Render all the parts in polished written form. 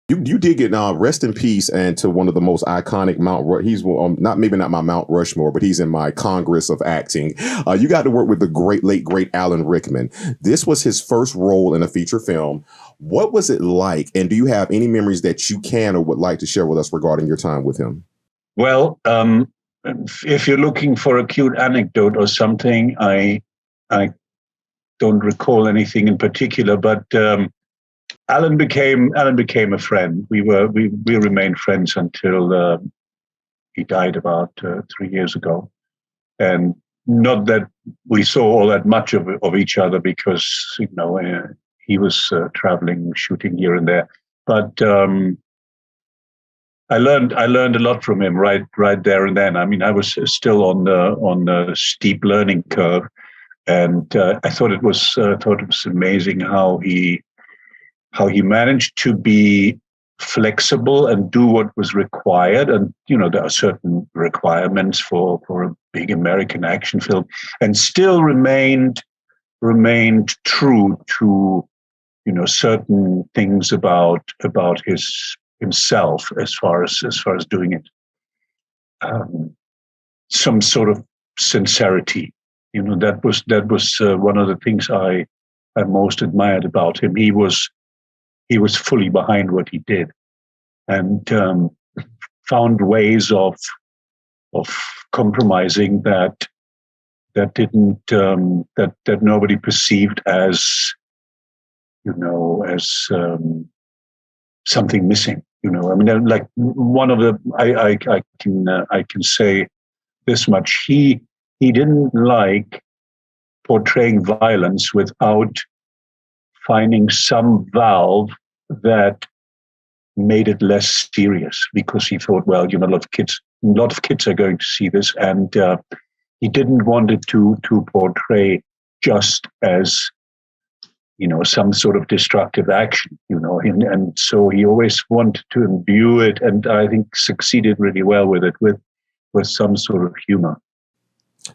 You did get rest in peace and to one of the most iconic he's not my Mount Rushmore, but he's in my Congress of acting. You got to work with the late great Alan Rickman. This was his first role in a feature film. What was it like? And do you have any memories that you can or would like to share with us regarding your time with him? Well, if you're looking for a cute anecdote or something, I don't recall anything in particular, but Alan became a friend. We remained friends until he died about 3 years ago, and not that we saw all that much of each other because he was traveling, shooting here and there. But I learned a lot from him right there and then. I mean, I was still on the steep learning curve, and I thought it was amazing how he managed to be flexible and do what was required. And, there are certain requirements for a big American action film, and still remained true to, certain things about himself as far as doing it. Some sort of sincerity, that was one of the things I most admired about him. He was fully behind what he did, and found ways of compromising that didn't that nobody perceived as something missing. I mean, like one of the I can say this much: he didn't like portraying violence without finding some valve that made it less serious, because he thought, well, a lot of kids are going to see this, and he didn't want it to portray just as some sort of destructive action, and so he always wanted to imbue it, and I think succeeded really well with it, with some sort of humor.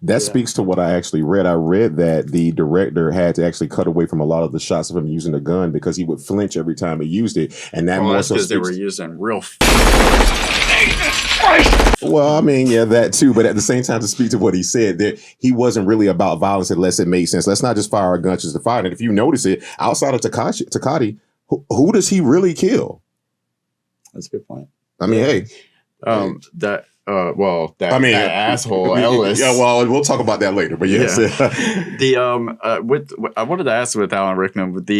That speaks to what I actually read. I read that the director had to actually cut away from a lot of the shots of him using a gun because he would flinch every time he used it, and that more so because they were using real. Well, I mean, yeah, that too. But at the same time, to speak to what he said, that he wasn't really about violence unless it made sense. Let's not just fire our guns just to fire. And if you notice it, outside of Takashi, who does he really kill? That's a good point. I mean, hey, that asshole Ellis. Yeah, well, we'll talk about that later. But yes, I wanted to ask with Alan Rickman. With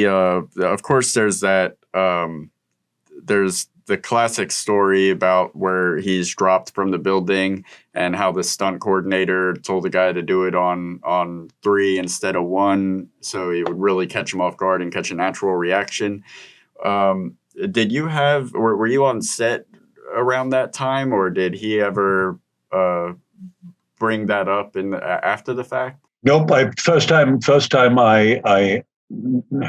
of course, there's that. There's the classic story about where he's dropped from the building and how the stunt coordinator told the guy to do it on 3 instead of 1, so he would really catch him off guard and catch a natural reaction. Did you were you on set around that time, or did he ever bring that up after the fact? Nope. First time I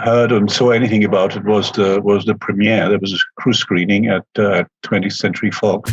heard and saw anything about it was the premiere. There was a crew screening at 20th Century Fox.